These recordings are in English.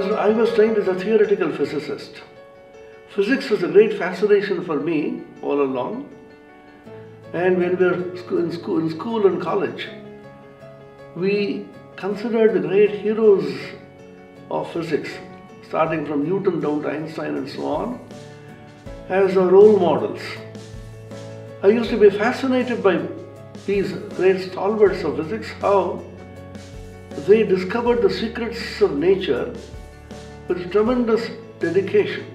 I was trained as a theoretical physicist. Physics was a great fascination for me all along. And when we were in school and college, we considered the great heroes of physics, starting from Newton down to Einstein and so on, as our role models. I used to be fascinated by these great stalwarts of physics, how they discovered the secrets of nature with tremendous dedication,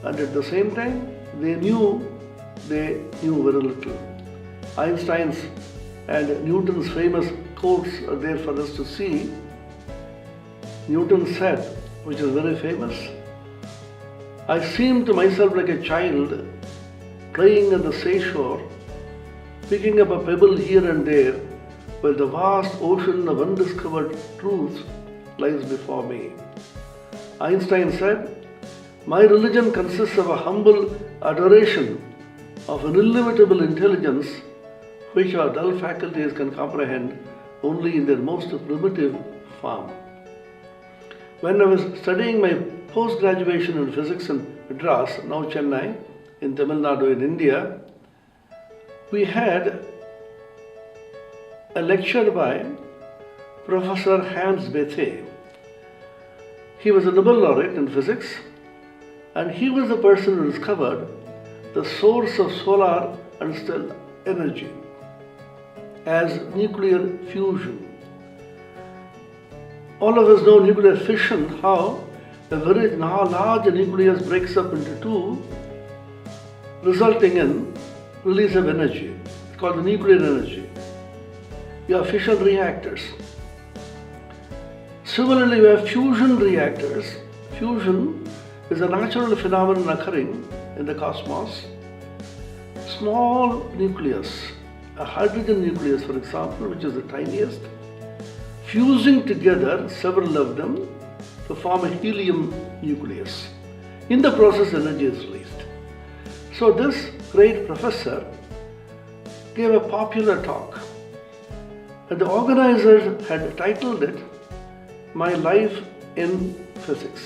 and at the same time they knew very little. Einstein's and Newton's famous quotes are there for us to see. Newton said, which is very famous, "I seemed to myself like a child playing on the seashore, picking up a pebble here and there, while the vast ocean of undiscovered truth lies before me." Einstein said, "My religion consists of a humble adoration of an illimitable intelligence which our dull faculties can comprehend only in their most primitive form." When I was studying my post-graduation in physics in Madras, now Chennai, in Tamil Nadu in India, we had a lecture by Professor Hans Bethe. He was a Nobel laureate in physics, and he was the person who discovered the source of solar and stellar energy as nuclear fusion. All of us know nuclear fission, how a very large nucleus breaks up into two, resulting in release of energy. It's called the nuclear energy. You have fission reactors. Similarly, we have fusion reactors. Fusion is a natural phenomenon occurring in the cosmos. Small nucleus, a hydrogen nucleus for example, which is the tiniest, fusing together several of them to form a helium nucleus. In the process, energy is released. So this great professor gave a popular talk, and the organizers had titled it "My Life in Physics."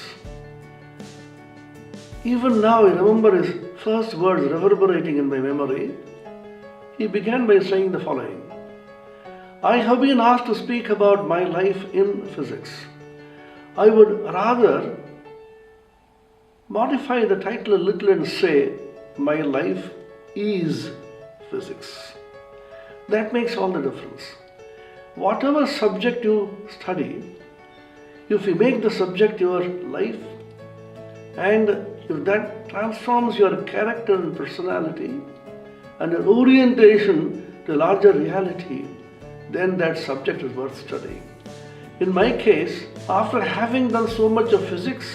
Even now I remember his first words reverberating in my memory. He began by saying the following: "I have been asked to speak about my life in physics. I would rather modify the title a little and say, my life is physics." That makes all the difference. Whatever subject you study, if you make the subject your life, and if that transforms your character and personality and your orientation to larger reality, then that subject is worth studying. In my case, after having done so much of physics,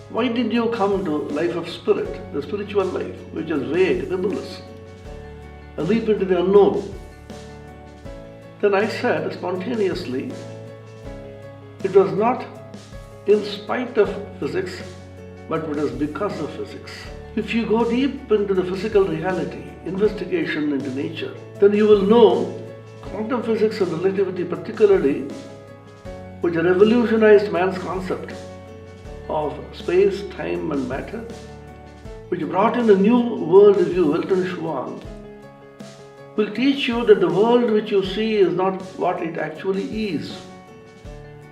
why did you come to life of spirit, the spiritual life, which is vague, nebulous, a leap into the unknown? Then I said spontaneously, it was not in spite of physics, but it was because of physics. If you go deep into the physical reality, investigation into nature, then you will know quantum physics and relativity particularly, which revolutionized man's concept of space, time and matter, which brought in a new world view, Elton Schwang, will teach you that the world which you see is not what it actually is.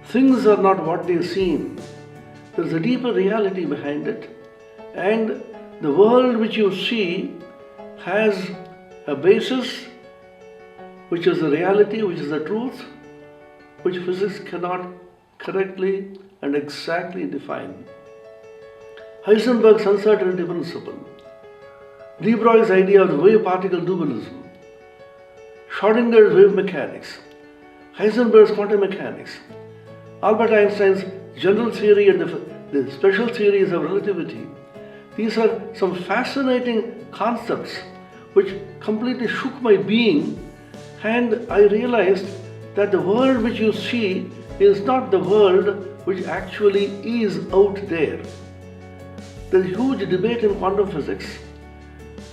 Things are not what they seem. There is a deeper reality behind it, and the world which you see has a basis, which is the reality, which is the truth, which physics cannot correctly and exactly define. Heisenberg's uncertainty principle, de Broglie's idea of wave-particle dualism, Schrödinger's wave mechanics, Heisenberg's quantum mechanics, Albert Einstein's general theory and the special theories of relativity. These are some fascinating concepts which completely shook my being, and I realized that the world which you see is not the world which actually is out there. There is huge debate in quantum physics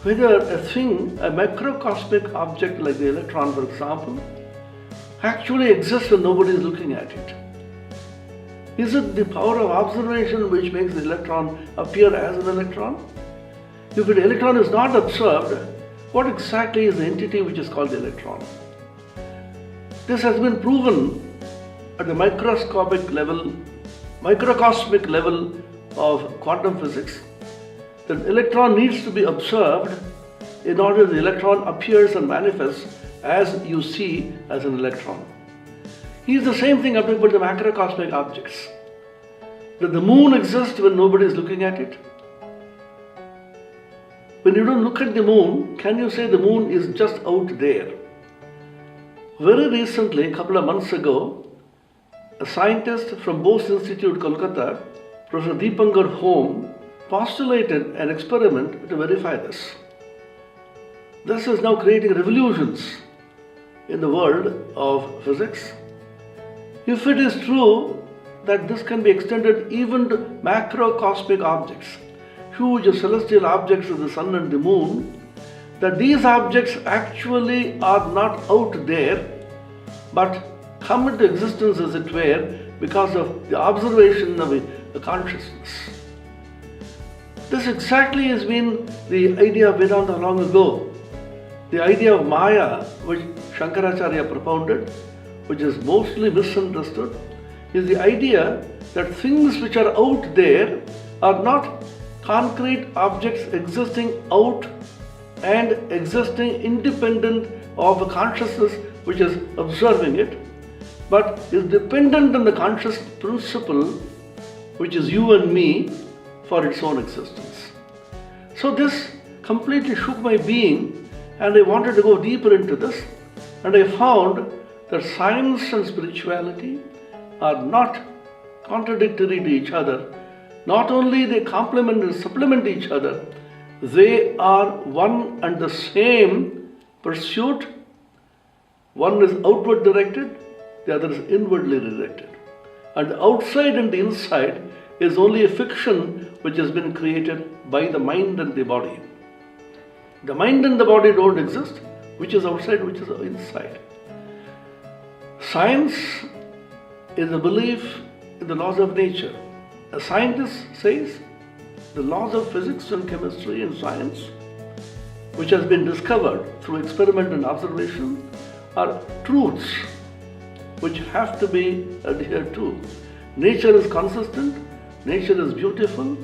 whether a thing, a macrocosmic object like the electron for example, actually exists when nobody is looking at it. Is it the power of observation which makes the electron appear as an electron? If the electron is not observed, what exactly is the entity which is called the electron? This has been proven at the microcosmic level of quantum physics, that electron needs to be observed in order the electron appears and manifests as you see as an electron. Is the same thing applicable to macrocosmic objects. That the moon exists when nobody is looking at it. When you don't look at the moon, can you say the moon is just out there? Very recently, a couple of months ago, a scientist from Bose Institute, Kolkata, Professor Deepankar Home, postulated an experiment to verify this. This is now creating revolutions in the world of physics. If it is true that this can be extended even to macrocosmic objects, huge celestial objects of the sun and the moon, that these objects actually are not out there but come into existence, as it were, because of the observation of the consciousness. This exactly has been the idea of Vedanta long ago. The idea of Maya, which Shankaracharya propounded, which is mostly misunderstood, is the idea that things which are out there are not concrete objects existing out and existing independent of the consciousness which is observing it, but is dependent on the conscious principle which is you and me for its own existence. So this completely shook my being, and I wanted to go deeper into this, and I found that science and spirituality are not contradictory to each other. Not only they complement and supplement each other, they are one and the same pursuit. One is outward directed, the other is inwardly directed. And the outside and the inside is only a fiction which has been created by the mind and the body. The mind and the body don't exist, which is outside, which is inside. Science is a belief in the laws of nature. A scientist says the laws of physics and chemistry and science, which has been discovered through experiment and observation, are truths which have to be adhered to. Nature is consistent, nature is beautiful,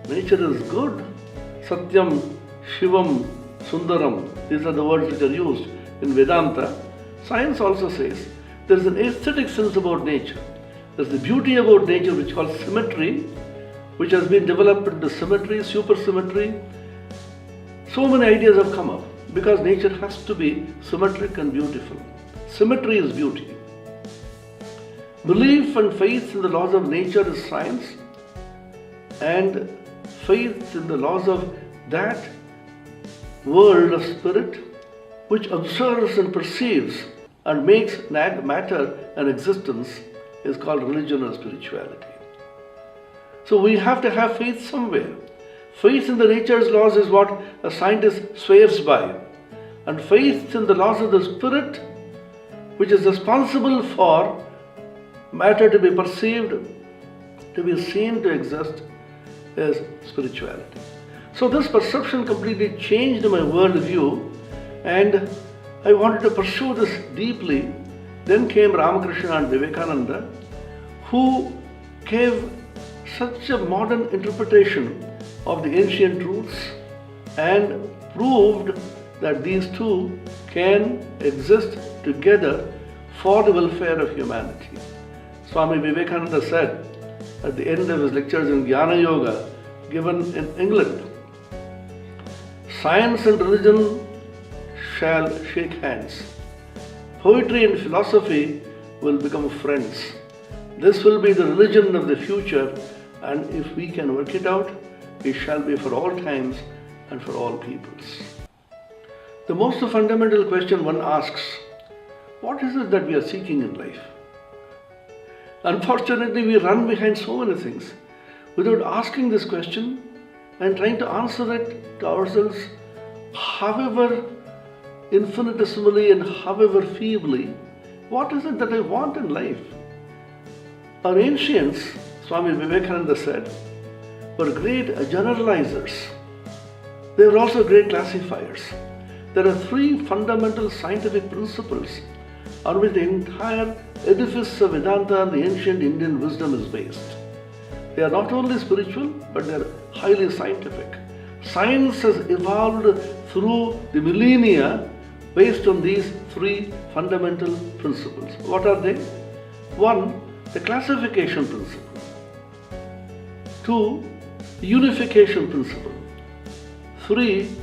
nature is good. Satyam, Shivam, Sundaram, these are the words which are used in Vedanta. Science also says there is an aesthetic sense about nature. There is the beauty about nature which is called symmetry, which has been developed into symmetry, supersymmetry. So many ideas have come up because nature has to be symmetric and beautiful. Symmetry is beauty. Belief and faith in the laws of nature is science, and faith in the laws of that world of spirit which observes and perceives and makes matter an existence is called religion or spirituality. So we have to have faith somewhere. Faith in the nature's laws is what a scientist swears by. And faith in the laws of the spirit, which is responsible for matter to be perceived, to be seen, to exist, is spirituality. So this perception completely changed my worldview, and I wanted to pursue this deeply. Then came Ramakrishna and Vivekananda, who gave such a modern interpretation of the ancient truths and proved that these two can exist together for the welfare of humanity. Swami Vivekananda said at the end of his lectures in Jnana Yoga given in England, "Science and religion shall shake hands. Poetry and philosophy will become friends. This will be the religion of the future, and if we can work it out, it shall be for all times and for all peoples." The most fundamental question one asks, what is it that we are seeking in life? Unfortunately, we run behind so many things without asking this question and trying to answer it to ourselves, however infinitesimally and however feebly. What is it that I want in life? Our ancients, Swami Vivekananda said, were great generalizers. They were also great classifiers. There are three fundamental scientific principles on which the entire edifice of Vedanta and the ancient Indian wisdom is based. They are not only spiritual, but they are highly scientific. Science has evolved through the millennia based on these three fundamental principles. What are they? One, the classification principle. Two, the unification principle. Three,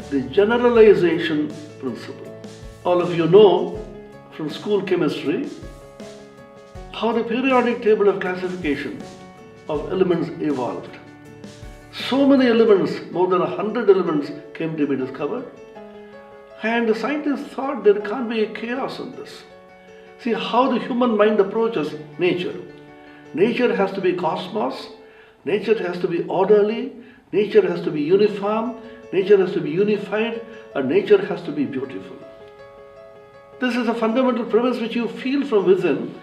the generalization principle. All of you know from school chemistry how the periodic table of classification of elements evolved. So many elements, more than 100 elements came to be discovered, and the scientists thought there can't be a chaos in this. See how the human mind approaches nature. Nature has to be cosmos, nature has to be orderly, nature has to be uniform, nature has to be unified, and nature has to be beautiful. This is a fundamental premise which you feel from within.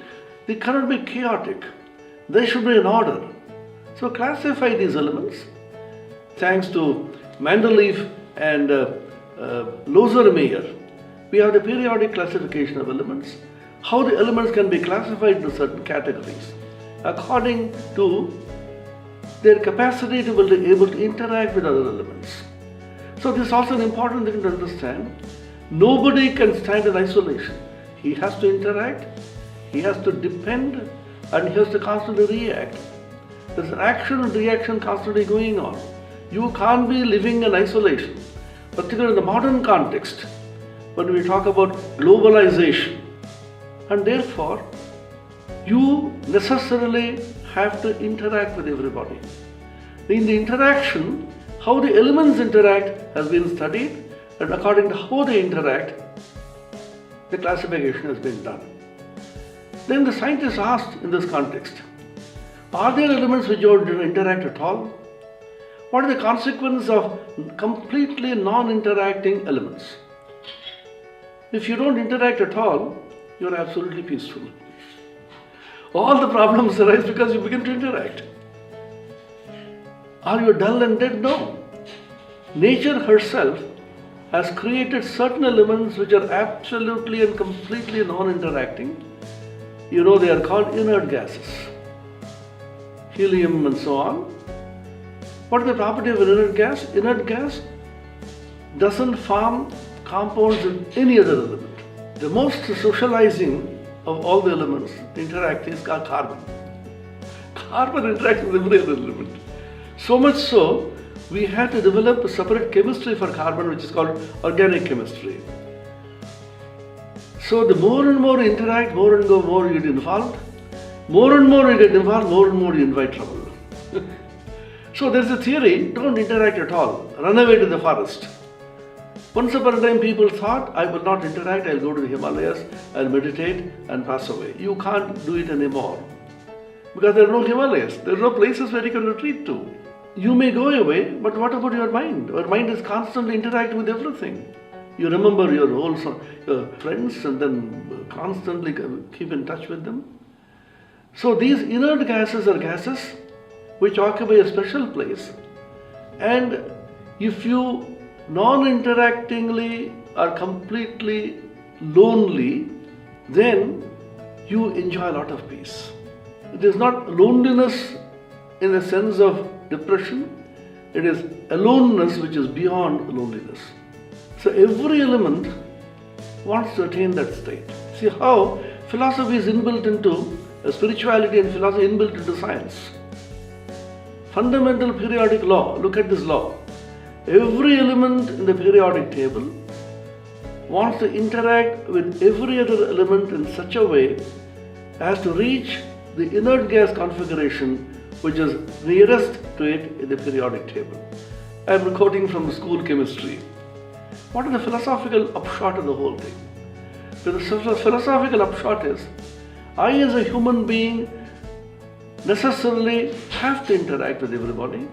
They cannot be chaotic. There should be an order. So classify these elements. Thanks to Mendeleev and Loser-Meyer, we have the periodic classification of elements. How the elements can be classified into certain categories according to their capacity to be able to interact with other elements. So this is also an important thing to understand. Nobody can stand in isolation. He has to interact, he has to depend, and he has to constantly react. There's action and reaction constantly going on. You can't be living in isolation, particularly in the modern context when we talk about globalization. And therefore, you necessarily have to interact with everybody. In the interaction, how the elements interact has been studied, and according to how they interact, the classification has been done. Then the scientists asked in this context, are there elements which don't interact at all? What are the consequences of completely non-interacting elements? If you don't interact at all, you're absolutely peaceful. All the problems arise because you begin to interact. Are you dull and dead? No. Nature herself has created certain elements which are absolutely and completely non-interacting. You know, they are called inert gases. Helium and so on. What is the property of an inert gas? Inert gas doesn't form compounds with any other element. The most socializing of all the elements interacting is called carbon. Carbon interacts with every other element. So much so, we had to develop a separate chemistry for carbon, which is called organic chemistry. So the more and more you interact, more and more you get involved. More and more you get involved, more and more you invite trouble. So there's a theory, don't interact at all. Run away to the forest. Once upon a time people thought, I will not interact, I'll go to the Himalayas, I'll meditate and pass away. You can't do it anymore. Because there are no Himalayas, there are no places where you can retreat to. You may go away, but what about your mind? Your mind is constantly interacting with everything. You remember your friends and then constantly keep in touch with them. So these inert gases are gases which occupy a special place, and if you non-interactingly are completely lonely, then you enjoy a lot of peace. It is not loneliness in the sense of depression, it is aloneness which is beyond loneliness. So every element wants to attain that state. See how philosophy is inbuilt into spirituality and philosophy inbuilt into science. Fundamental periodic law, look at this law. Every element in the periodic table wants to interact with every other element in such a way as to reach the inert gas configuration which is nearest to it in the periodic table. I am quoting from the school chemistry. What is the philosophical upshot of the whole thing? So the philosophical upshot is, I as a human being necessarily have to interact with everybody,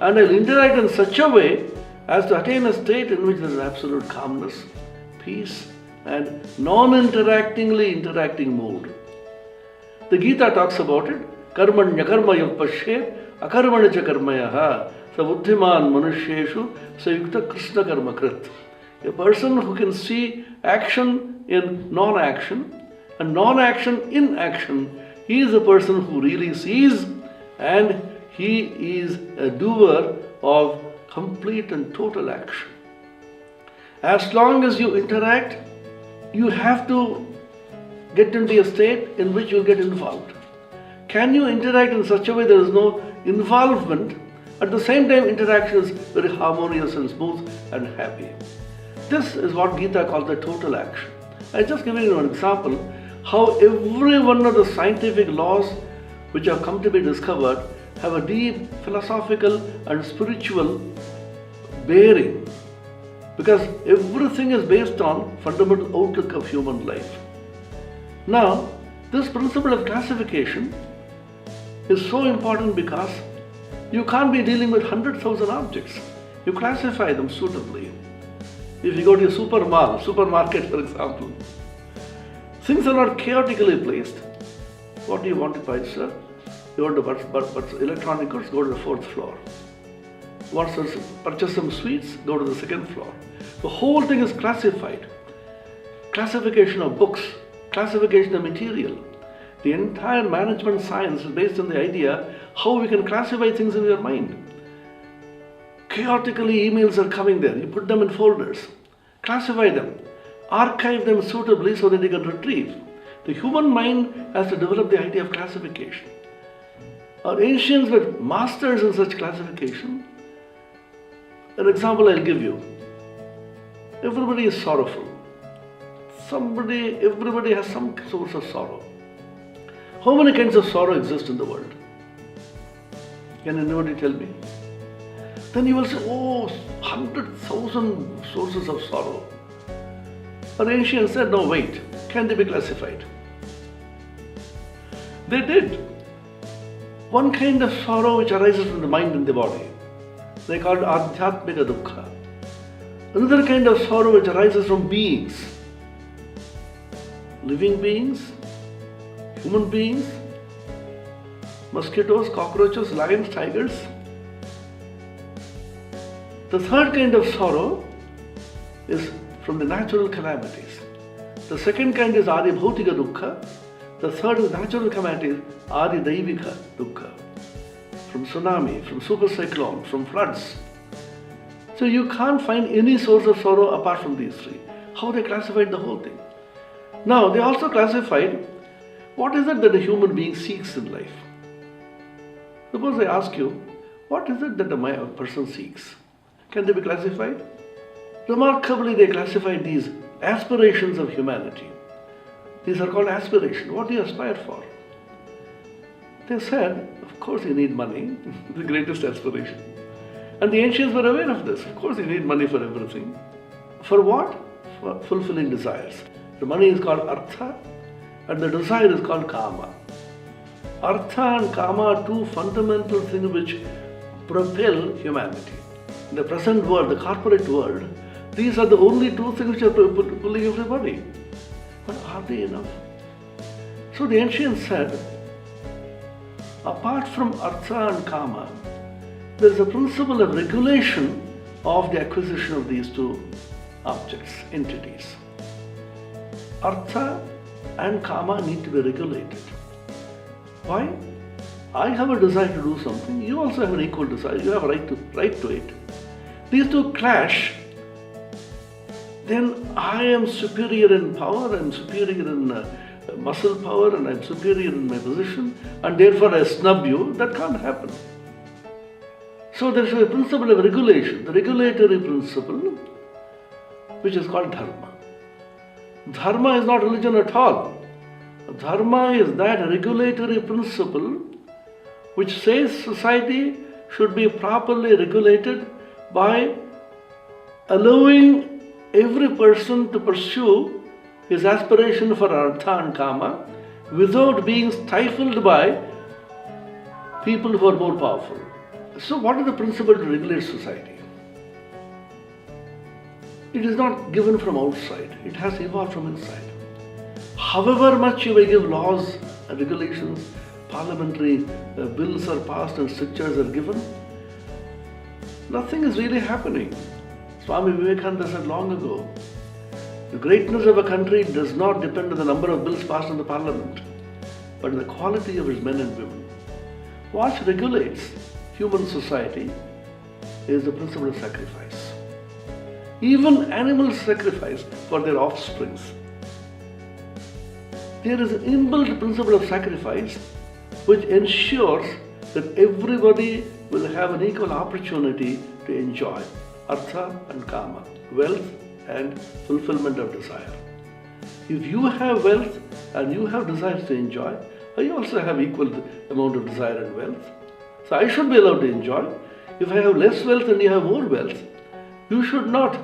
and I'll interact in such a way as to attain a state in which there is absolute calmness, peace, and non-interactingly interacting mode. The Gita talks about it. Karmanya karma yapashet akarmana cha karmayaha sabuddhiman manusheshu sayukta krishna karma krit. A person who can see action in non-action and non-action in action, he is a person who really sees, and he is a doer of complete and total action. As long as you interact, you have to get into a state in which you get involved. Can you interact in such a way there is no involvement, at the same time interaction is very harmonious and smooth and happy? This is what Gita calls the total action. I just give you an example how every one of the scientific laws which have come to be discovered have a deep philosophical and spiritual bearing, because everything is based on fundamental outlook of human life. Now, this principle of classification is so important because you can't be dealing with 100,000 objects. You classify them suitably. If you go to a supermarket, for example, things are not chaotically placed. What do you want to buy, sir? You want to buy electronic goods, go to the 4th floor. Want to purchase some sweets, go to the 2nd floor. The whole thing is classified. Classification of books, classification of material. The entire management science is based on the idea how we can classify things in your mind. Chaotically, emails are coming there. You put them in folders, classify them, archive them suitably so that you can retrieve. The human mind has to develop the idea of classification. Our ancients were masters in such classification. An example I'll give you. Everybody is sorrowful. Everybody has some source of sorrow. How many kinds of sorrow exist in the world? Can anybody tell me? Then you will say, 100,000 sources of sorrow. Our ancients said, no, wait, can they be classified? They did. One kind of sorrow which arises from the mind and the body, they called Atmapriyananda. Another kind of sorrow which arises from beings, living beings, human beings, mosquitoes, cockroaches, lions, tigers. The third kind of sorrow is from the natural calamities. The second kind is Adi Bhautika Dukkha. The third is natural calamities, Adi Daivika Dukkha. From tsunami, from super cyclone, from floods. So you can't find any source of sorrow apart from these three. How they classified the whole thing. Now they also classified what is it that a human being seeks in life. Suppose I ask you, what is it that a person seeks? Can they be classified? Remarkably, they classified these aspirations of humanity. These are called aspiration. What do you aspire for? They said, of course you need money, the greatest aspiration. And the ancients were aware of this. Of course you need money for everything. For what? For fulfilling desires. The money is called artha and the desire is called kama. Artha and kama are two fundamental things which propel humanity. In the present world, the corporate world, these are the only two things which are pulling everybody. But are they enough? So the ancients said, apart from artha and kama, there is a principle of regulation of the acquisition of these two objects, entities. Artha and kama need to be regulated. Why? I have a desire to do something, you also have an equal desire, you have a right to it. These two clash, then I am superior in power, I am superior in muscle power, and I am superior in my position, and therefore I snub you. That can't happen. So there is a principle of regulation, the regulatory principle, which is called dharma. Dharma is not religion at all. Dharma is that regulatory principle which says society should be properly regulated by allowing every person to pursue his aspiration for artha and kama without being stifled by people who are more powerful. So what is the principle to regulate society? It is not given from outside, it has evolved from inside. However much you may give laws regulations, parliamentary bills are passed and strictures are given, nothing is really happening. Swami Vivekananda said long ago, the greatness of a country does not depend on the number of bills passed in the parliament, but on the quality of its men and women. What regulates human society is the principle of sacrifice. Even animals sacrifice for their offsprings. There is an inbuilt principle of sacrifice which ensures that everybody will have an equal opportunity to enjoy artha and kama, wealth and fulfillment of desire. If you have wealth and you have desires to enjoy, I also have equal amount of desire and wealth. So I should be allowed to enjoy. If I have less wealth and you have more wealth, you should not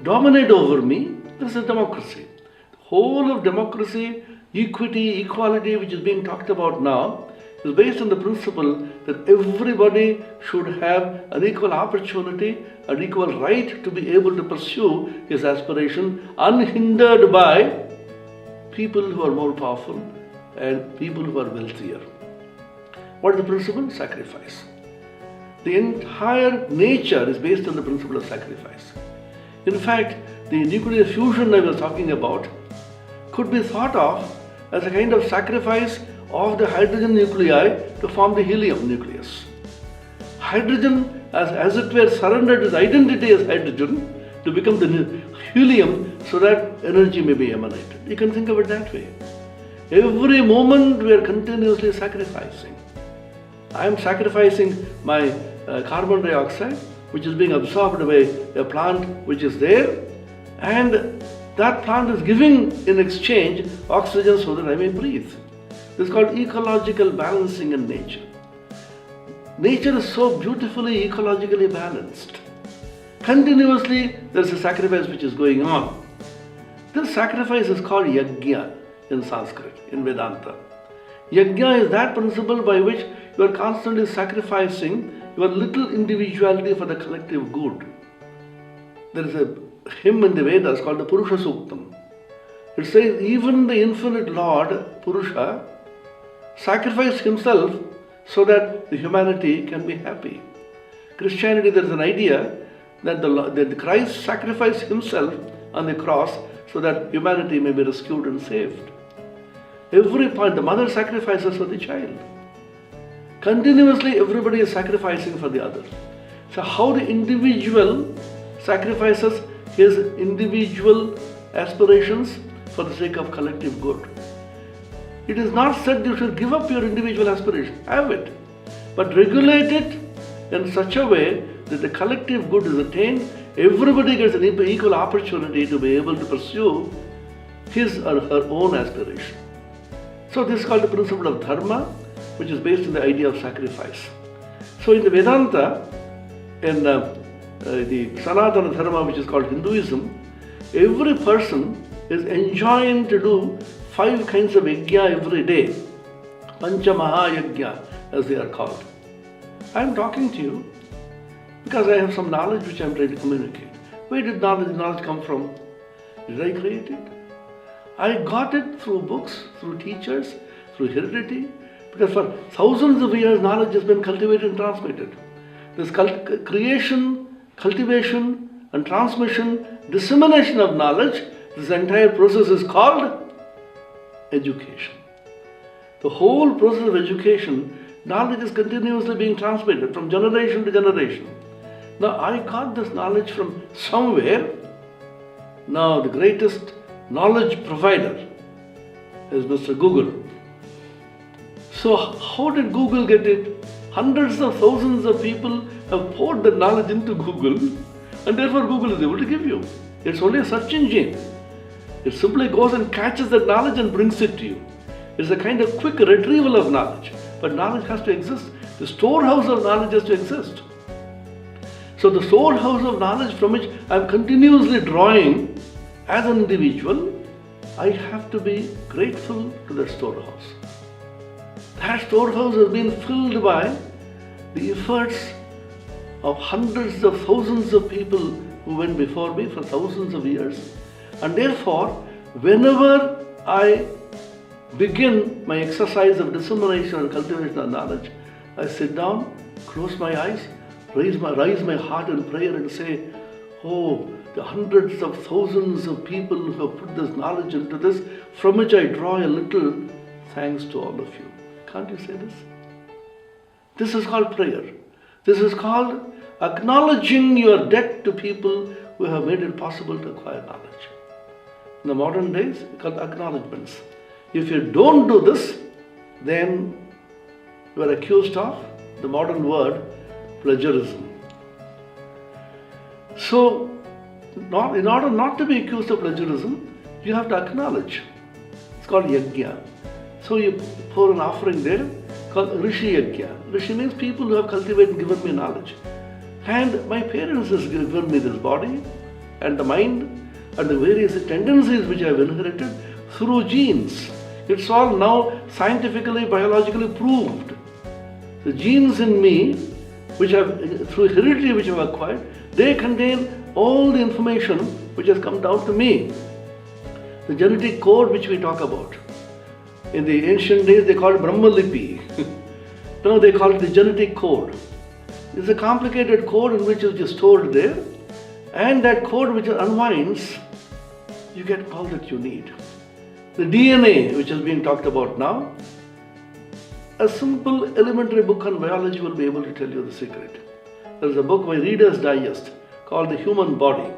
dominate over me. This is democracy. The whole of democracy, equity, equality, which is being talked about now, is based on the principle that everybody should have an equal opportunity, an equal right to be able to pursue his aspiration unhindered by people who are more powerful and people who are wealthier. What is the principle? Sacrifice. The entire nature is based on the principle of sacrifice. In fact, the nuclear fusion I was talking about could be thought of as a kind of sacrifice of the hydrogen nuclei to form the helium nucleus. Hydrogen, as it were, surrendered its identity as hydrogen to become the helium so that energy may be emanated. You can think of it that way. Every moment we are continuously sacrificing. I am sacrificing my carbon dioxide, which is being absorbed by a plant which is there, and that plant is giving in exchange oxygen so that I may breathe. This is called ecological balancing in nature. Nature is so beautifully ecologically balanced. Continuously there is a sacrifice which is going on. This sacrifice is called yajna in Sanskrit, in Vedanta. Yajna is that principle by which you are constantly sacrificing your little individuality for the collective good. There is a hymn in the Vedas called the Purusha Suktam. It says even the infinite Lord, Purusha, sacrificed himself so that the humanity can be happy. Christianity, there is an idea that Christ sacrificed himself on the cross so that humanity may be rescued and saved. Every point, the mother sacrifices for the child. Continuously, everybody is sacrificing for the other. So how the individual sacrifices his individual aspirations for the sake of collective good. It is not said you should give up your individual aspiration. Have it. But regulate it in such a way that the collective good is attained. Everybody gets an equal opportunity to be able to pursue his or her own aspiration. So this is called the principle of dharma, which is based on the idea of sacrifice. So in the Vedanta, in the Sanatana Dharma, which is called Hinduism, every person is enjoined to do 5 kinds of yajna every day. Pancha Maha Yajna, as they are called. I am talking to you because I have some knowledge which I am trying to communicate. Where did knowledge come from? Did I create it? I got it through books, through teachers, through heredity, because for thousands of years knowledge has been cultivated and transmitted. This creation, cultivation and transmission, dissemination of knowledge, this entire process is called education. The whole process of education, knowledge is continuously being transmitted from generation to generation. Now I got this knowledge from somewhere. Now the greatest knowledge provider is Mr. Google. So how did Google get it? Hundreds of thousands of people have poured the knowledge into Google, and therefore Google is able to give you. It's only a search engine. It simply goes and catches that knowledge and brings it to you. It's a kind of quick retrieval of knowledge. But knowledge has to exist. The storehouse of knowledge has to exist. So the storehouse of knowledge from which I am continuously drawing as an individual, I have to be grateful to that storehouse. That storehouse has been filled by the efforts of hundreds of thousands of people who went before me for thousands of years. And therefore, whenever I begin my exercise of dissemination and cultivation of knowledge, I sit down, close my eyes, raise my heart in prayer and say, oh, the hundreds of thousands of people who have put this knowledge into this, from which I draw a little thanks to all of you. Can't you say this? This is called prayer. This is called acknowledging your debt to people who have made it possible to acquire knowledge. In the modern days, it's called acknowledgements. If you don't do this, then you are accused of the modern word plagiarism. So, in order not to be accused of plagiarism, you have to acknowledge. It's called yajna. So you pour an offering there called Rishi Yajna. Rishi means people who have cultivated and given me knowledge. And my parents has given me this body and the mind and the various tendencies which I have inherited through genes. It's all now scientifically, biologically proved. The genes in me, which have, through heredity which I have acquired, they contain all the information which has come down to me. The genetic code which we talk about. In the ancient days they called it Brahmalipi. Now they call it the genetic code. It's a complicated code in which is stored there, and that code which unwinds, you get all that you need. The DNA which is being talked about now, a simple elementary book on biology will be able to tell you the secret. There is a book by Reader's Digest called The Human Body.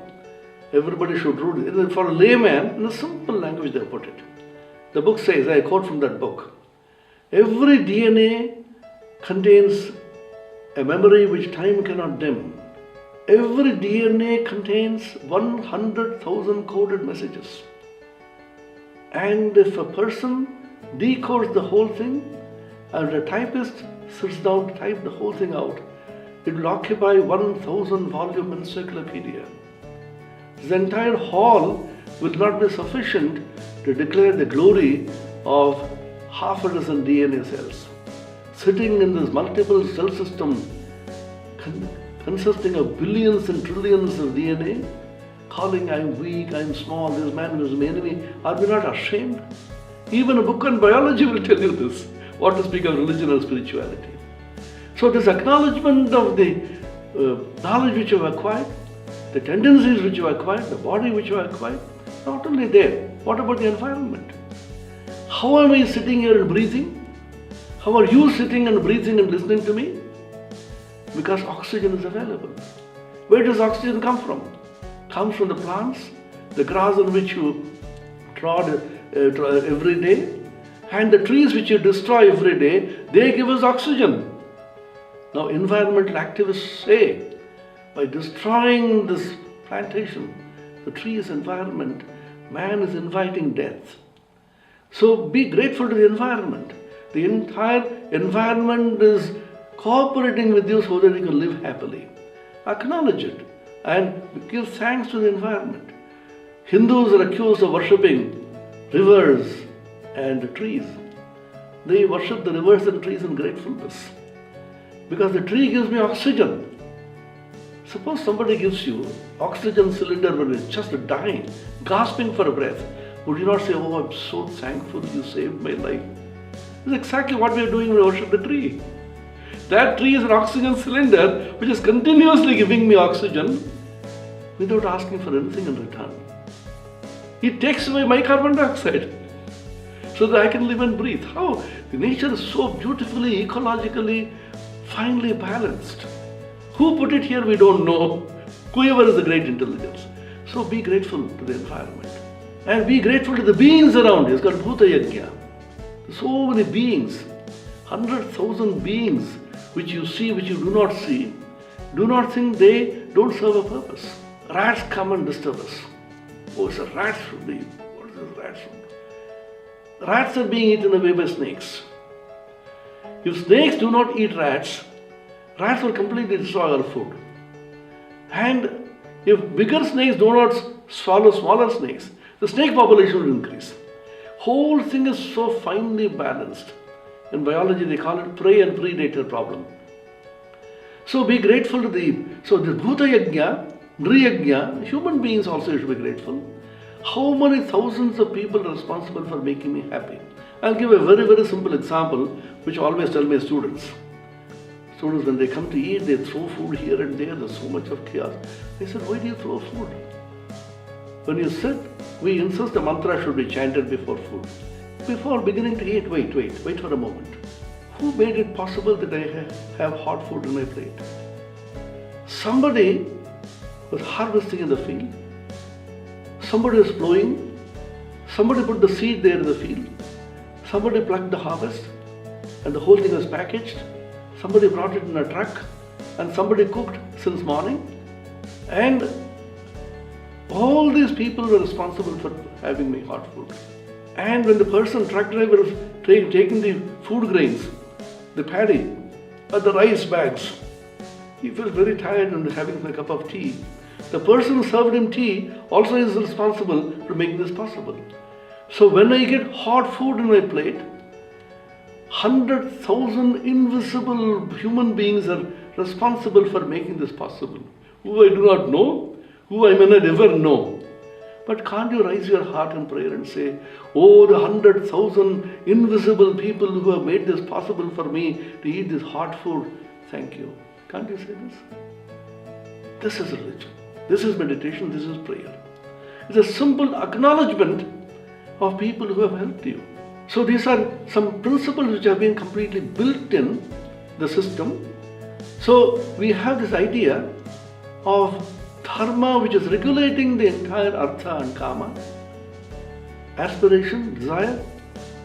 Everybody should read it. For a layman, in a simple language they put it. The book says, I quote from that book, every DNA contains a memory which time cannot dim. Every DNA contains 100,000 coded messages. And if a person decodes the whole thing, and a typist sits down to type the whole thing out, it will occupy 1,000 volume encyclopedia. This entire hall will not be sufficient to declare the glory of half a dozen DNA cells. Sitting in this multiple cell system consisting of billions and trillions of DNA, calling I'm weak, I'm small, this man is my enemy, are we not ashamed? Even a book on biology will tell you this, what to speak of religion or spirituality. So this acknowledgement of the knowledge which you have acquired, the tendencies which you have acquired, the body which you have acquired, not only there, what about the environment? How am I sitting here and breathing? How are you sitting and breathing and listening to me? Because oxygen is available. Where does oxygen come from? It comes from the plants, the grass on which you trod every day, and the trees which you destroy every day, they give us oxygen. Now environmental activists say, by destroying this plantation, the trees environment, man is inviting death. So be grateful to the environment. The entire environment is cooperating with you so that you can live happily. Acknowledge it and give thanks to the environment. Hindus are accused of worshipping rivers and trees. They worship the rivers and trees in gratefulness. Because the tree gives me oxygen. Suppose somebody gives you oxygen cylinder when it's just dying, gasping for a breath. Would you not say, oh, I'm so thankful you saved my life? This is exactly what we are doing when we worship the tree. That tree is an oxygen cylinder which is continuously giving me oxygen without asking for anything in return. It takes away my carbon dioxide so that I can live and breathe. How? The nature is so beautifully, ecologically, finely balanced. Who put it here, we don't know. Whoever is the great intelligence. So be grateful to the environment. And be grateful to the beings around you. It's called Bhuta Yajna. So many beings, 100,000 beings which you see, which you do not see. Do not think they don't serve a purpose. Rats come and disturb us. Oh, it's a rat should be. What is this rat should? Rats are being eaten away by snakes. If snakes do not eat rats, rats will completely destroy our food. And if bigger snakes do not swallow smaller snakes, the snake population will increase. Whole thing is so finely balanced. In biology they call it prey and predator problem. So be grateful to the Bhuta Yajna, Nri Yajna, human beings also should be grateful. How many thousands of people are responsible for making me happy? I'll give a very, very simple example which I always tell my students. Students, when they come to eat, they throw food here and there. There's so much of chaos. I said, why do you throw food? When you sit, we insist the mantra should be chanted before food. Before beginning to eat, wait for a moment. Who made it possible that I have hot food in my plate? Somebody was harvesting in the field. Somebody was plowing. Somebody put the seed there in the field. Somebody plucked the harvest and the whole thing was packaged. Somebody brought it in a truck and somebody cooked since morning. And all these people were responsible for having me hot food. And when the truck driver was taking the food grains, the paddy, or the rice bags, he felt very tired and having a cup of tea. The person who served him tea also is responsible for making this possible. So when I get hot food in my plate, 100,000 invisible human beings are responsible for making this possible. Who I do not know, who I may not ever know. But can't you raise your heart in prayer and say, oh, the 100,000 invisible people who have made this possible for me to eat this hot food, thank you. Can't you say this? This is religion. This is meditation. This is prayer. It's a simple acknowledgement of people who have helped you. So these are some principles which have been completely built in the system. So we have this idea of dharma which is regulating the entire artha and kama, aspiration, desire,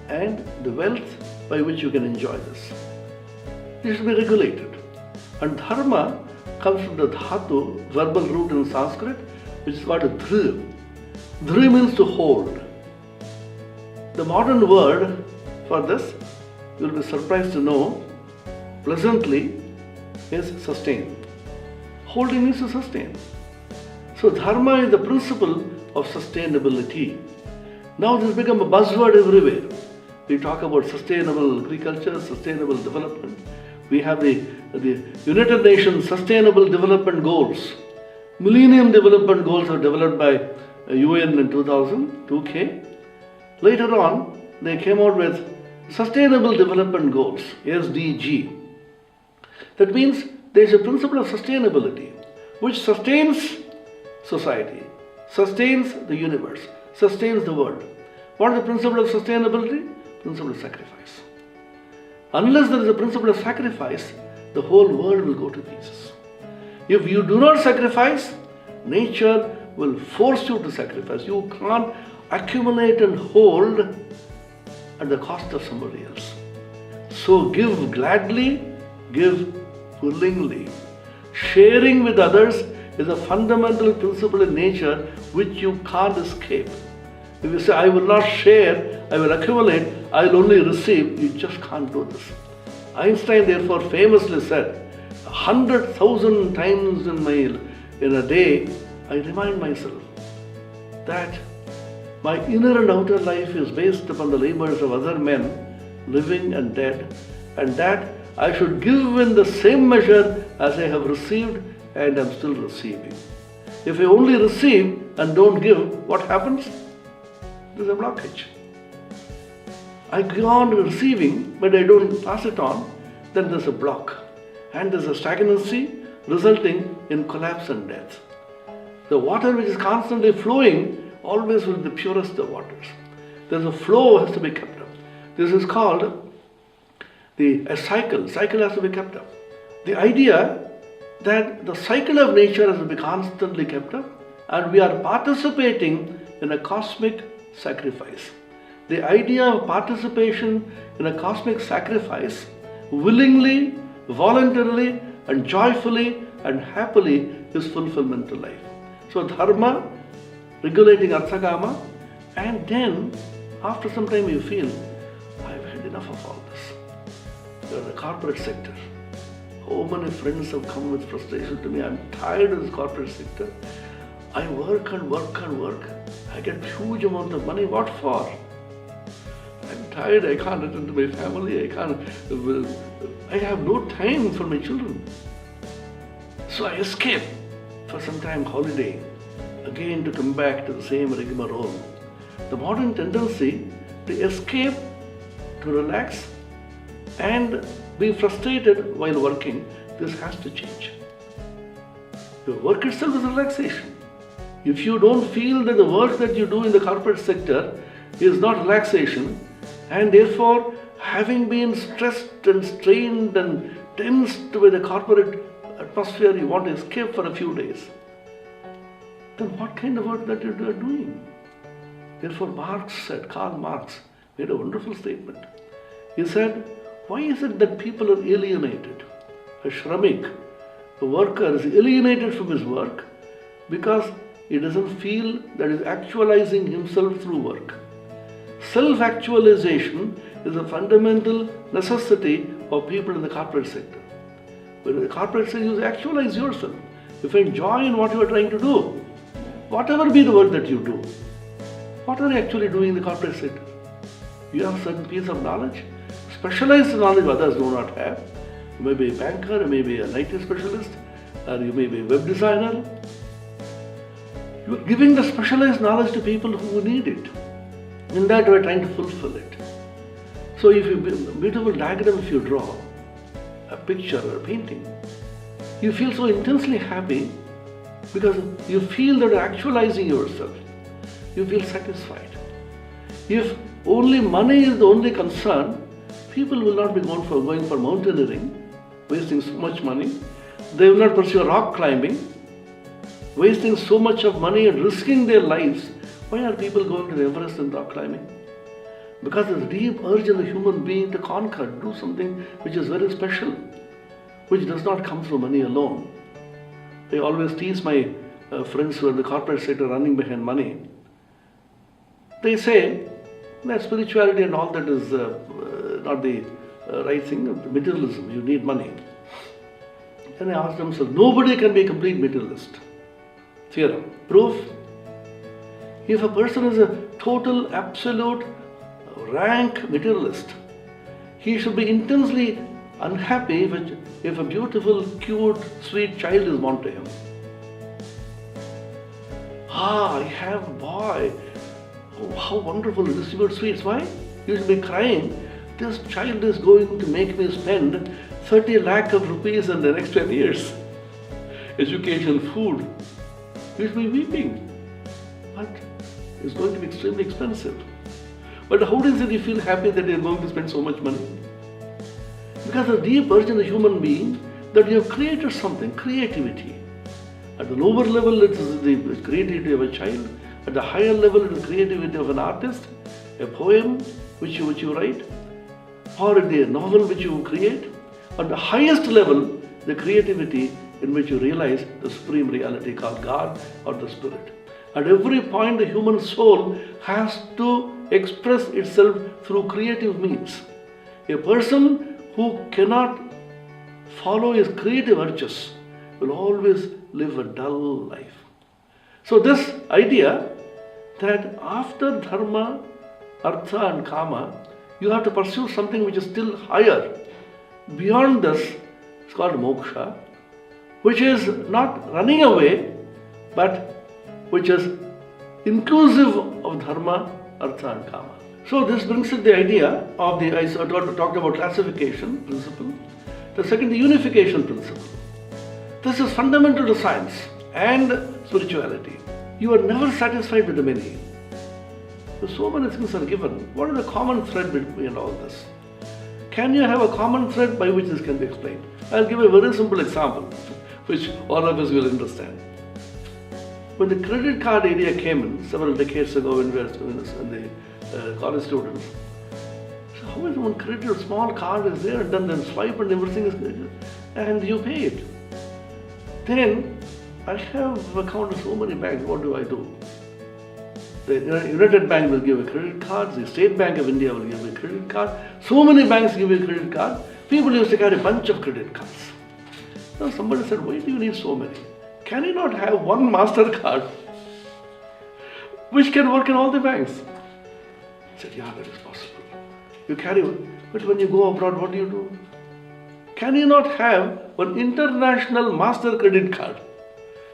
and the wealth by which you can enjoy this. This should be regulated. And dharma comes from the dhatu, verbal root in Sanskrit, which is called a dhri. Dhri means to hold. The modern word for this, you will be surprised to know, pleasantly, is sustain. Holding means to sustain. So dharma is the principle of sustainability. Now this has become a buzzword everywhere. We talk about sustainable agriculture, sustainable development. We have the United Nations Sustainable Development Goals. Millennium Development Goals were developed by UN in 2000, 2K. Later on, they came out with Sustainable Development Goals, SDG. That means there is a principle of sustainability which sustains society, sustains the universe, sustains the world. What is the principle of sustainability? Principle of sacrifice. Unless there is a principle of sacrifice, the whole world will go to pieces. If you do not sacrifice, nature will force you to sacrifice. You can't accumulate and hold at the cost of somebody else. So give gladly, give willingly. Sharing with others is a fundamental principle in nature which you can't escape. If you say, I will not share, I will accumulate, I will only receive, you just can't do this. Einstein therefore famously said, 100,000 times in a day, I remind myself that my inner and outer life is based upon the labors of other men, living and dead, and that I should give in the same measure as I have received and am still receiving. If I only receive and don't give, what happens? There's a blockage. I go on receiving, but I don't pass it on, then there's a block. And there's a stagnancy resulting in collapse and death. The water which is constantly flowing always will be the purest of waters. There's a flow has to be kept up. This is called a cycle. Cycle has to be kept up. The idea that the cycle of nature has to be constantly kept up, and we are participating in a cosmic sacrifice. The idea of participation in a cosmic sacrifice, willingly, voluntarily, and joyfully and happily, is fulfillment to life. So dharma, regulating artha kama, and then after some time you feel, I've had enough of all this. You're in the corporate sector. How many friends have come with frustration to me? I'm tired of this corporate sector. I work and work and work. I get huge amount of money. What for? I'm tired. I can't attend to my family. I have no time for my children. So I escape for some time holiday, again to come back to the same rigmarole. The modern tendency to escape to relax and be frustrated while working. This has to change. Your work itself is relaxation. If you don't feel that the work that you do in the corporate sector is not relaxation, and therefore having been stressed and strained and tensed by the corporate atmosphere, you want to escape for a few days, then what kind of work that you are doing? Therefore Karl Marx made a wonderful statement. He said, why is it that people are alienated? A shramik, a worker, is alienated from his work because he doesn't feel that he is actualizing himself through work. Self-actualization is a fundamental necessity of people in the corporate sector. But in the corporate sector, you actualize yourself. You find joy in what you are trying to do. Whatever be the work that you do. What are you actually doing in the corporate sector? You have a certain piece of knowledge, specialized knowledge others do not have. You may be a banker, you may be an IT specialist, or you may be a web designer. You are giving the specialized knowledge to people who need it. In that you are trying to fulfill it. So if you beautiful diagram, if you draw a picture or a painting, you feel so intensely happy because you feel that you are actualizing yourself. You feel satisfied. If only money is the only concern, people will not be going for mountaineering, wasting so much money. They will not pursue rock climbing, wasting so much of money and risking their lives. Why are people going to the Everest and rock climbing? Because there's a deep urge in the human being to conquer, do something which is very special, which does not come through money alone. I always tease my friends who are in the corporate sector running behind money. They say that spirituality and all that is not the right thing, materialism, you need money. And I ask themselves, nobody can be a complete materialist. Theorem. Proof? If a person is a total, absolute, rank materialist, he should be intensely unhappy if a beautiful, cute, sweet child is born to him. I have a boy. Oh, how wonderful to distribute sweets. Why? You should be crying. This child is going to make me spend 30 lakh of rupees in the next 10 years. Education, food. You should be weeping. But it's going to be extremely expensive. But how is it you feel happy that you're going to spend so much money? Because the deep urge in the human being that you have created something, creativity. At the lower level, it is the creativity of a child. At the higher level, it is the creativity of an artist, a poem which you write, or the novel which you create. At the highest level, the creativity in which you realize the supreme reality called God or the Spirit. At every point, the human soul has to express itself through creative means. A person who cannot follow his creative urges will always live a dull life. So this idea that after dharma, artha and kama, you have to pursue something which is still higher. Beyond this, it's called moksha, which is not running away, but which is inclusive of dharma, artha and kama. So this brings in the idea of I talked about classification principle. The second, the unification principle. This is fundamental to science and spirituality. You are never satisfied with the many. So many things are given. What is the common thread between all this? Can you have a common thread by which this can be explained? I'll give a very simple example, which all of us will understand. When the credit card area came in several decades ago when we were in the college students, so how is one credit, a small card is there and then swipe and everything is good and you pay it. Then I have account of so many banks, what do I do? The United Bank will give a credit card, the State Bank of India will give a credit card, so many banks give a credit card. People used to carry a bunch of credit cards. Now somebody said, why do you need so many? Can you not have one MasterCard which can work in all the banks? I said, yeah, that is possible. You carry one, but when you go abroad, what do? Can you not have one international master credit card?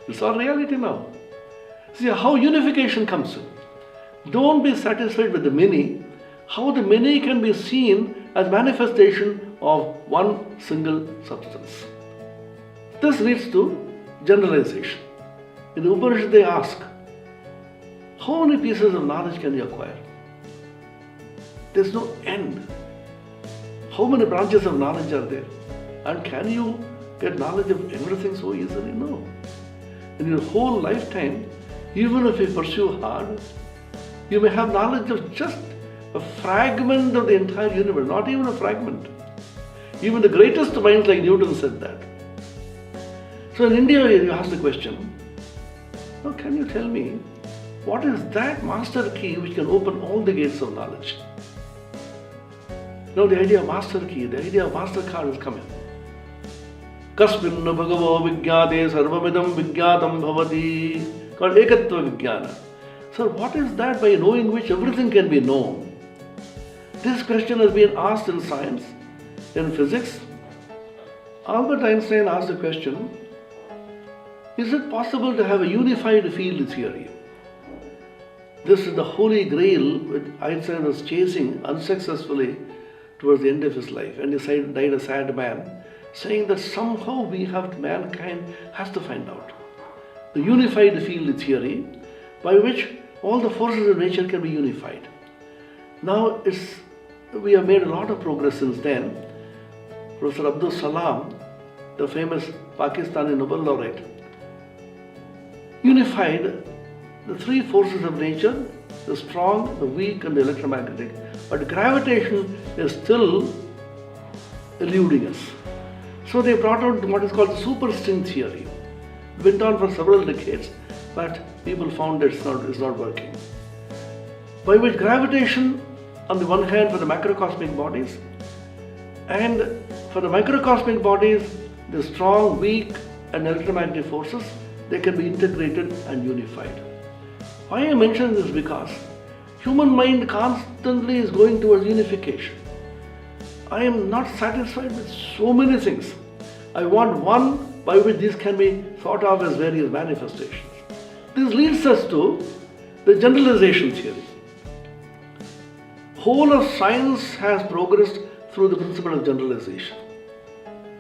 It's our reality now. See how unification comes in. Don't be satisfied with the many, how the many can be seen as manifestation of one single substance. This leads to generalization. In the Upanishad they ask, how many pieces of knowledge can you acquire? There's no end. How many branches of knowledge are there? And can you get knowledge of everything so easily? No. In your whole lifetime, even if you pursue hard, you may have knowledge of just a fragment of the entire universe, not even a fragment. Even the greatest minds like Newton said that. So in India, you ask the question, now can you tell me, what is that master key which can open all the gates of knowledge? Now the idea of master key, the idea of master card is coming. Kasminna bhagavo vijñāte sarvamidam vijñātam bhavati, called ekatva vijñāna. Sir, what is that by knowing which everything can be known? This question has been asked in science, in physics. Albert Einstein asked the question, is it possible to have a unified field theory? This is the holy grail which Einstein was chasing unsuccessfully towards the end of his life, and he died a sad man, saying that somehow mankind has to find out the unified field theory by which all the forces of nature can be unified. Now we have made a lot of progress since then. Professor Abdul Salam, the famous Pakistani Nobel laureate, unified the three forces of nature, the strong, the weak and the electromagnetic. But gravitation is still eluding us. So they brought out what is called the superstring theory. It went on for several decades, but people found that it's not working. By which gravitation, on the one hand for the macrocosmic bodies, and for the microcosmic bodies, the strong, weak and electromagnetic forces, they can be integrated and unified. Why I mention this? Because human mind constantly is going towards unification. I am not satisfied with so many things. I want one by which these can be thought of as various manifestations. This leads us to the generalization theory. Whole of science has progressed through the principle of generalization.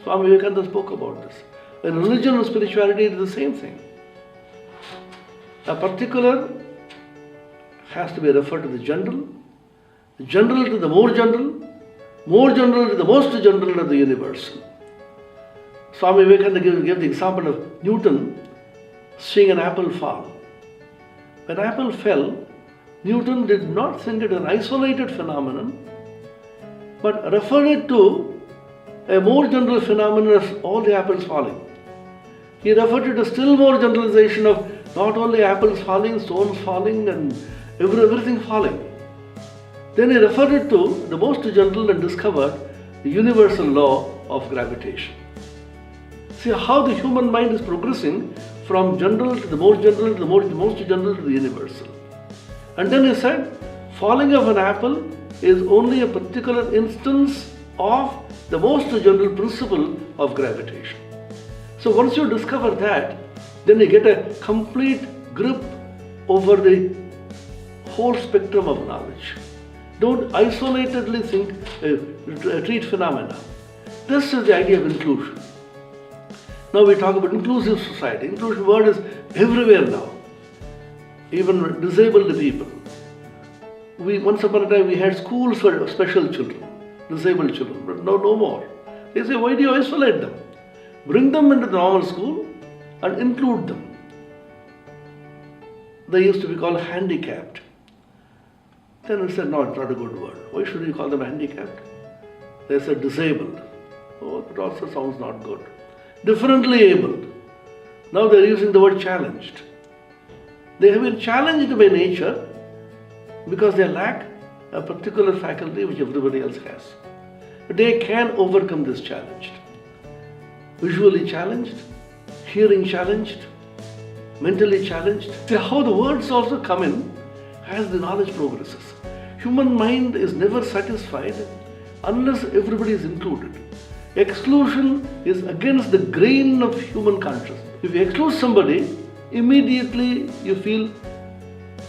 Swami Vivekananda spoke about this. In religion and spirituality, it is the same thing. A particular has to be referred to the general to the more general to the most general of the universal. Swami Vivekananda gave the example of Newton seeing an apple fall. When apple fell, Newton did not think it an isolated phenomenon, but referred it to a more general phenomenon of all the apples falling. He referred it to still more generalization of not only apples falling, stones falling and everything falling. Then he referred it to the most general and discovered the universal law of gravitation. See how the human mind is progressing from general to the more general to the most general to the universal. And then he said, falling of an apple is only a particular instance of the most general principle of gravitation. So once you discover that, then you get a complete grip over the whole spectrum of knowledge. Don't isolatedly treat phenomena. This is the idea of inclusion. Now we talk about inclusive society. Inclusion word is everywhere now. Even disabled people. Once upon a time we had schools for special children, disabled children, but no more. They say, why do you isolate them? Bring them into the normal school and include them. They used to be called handicapped. Then we said, no, it's not a good word. Why should you call them handicapped? They said disabled. Oh, that also sounds not good. Differently abled. Now they're using the word challenged. They have been challenged by nature because they lack a particular faculty which everybody else has. But they can overcome this challenge. Visually challenged, hearing challenged, mentally challenged. See how the words also come in as the knowledge progresses. Human mind is never satisfied unless everybody is included. Exclusion is against the grain of human consciousness. If you exclude somebody, immediately you feel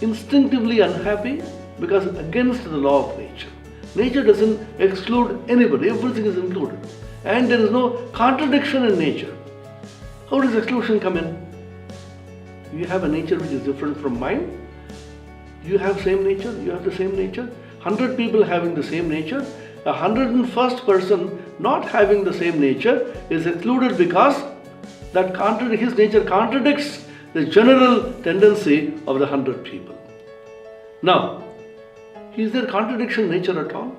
instinctively unhappy because against the law of nature. Nature doesn't exclude anybody, everything is included. And there is no contradiction in nature. How does exclusion come in? You have a nature which is different from mine. You have same nature, you have the same nature. 100 people having the same nature. 101st person not having the same nature is excluded because his nature contradicts the general tendency of the 100 people. Now, is there contradiction in nature at all?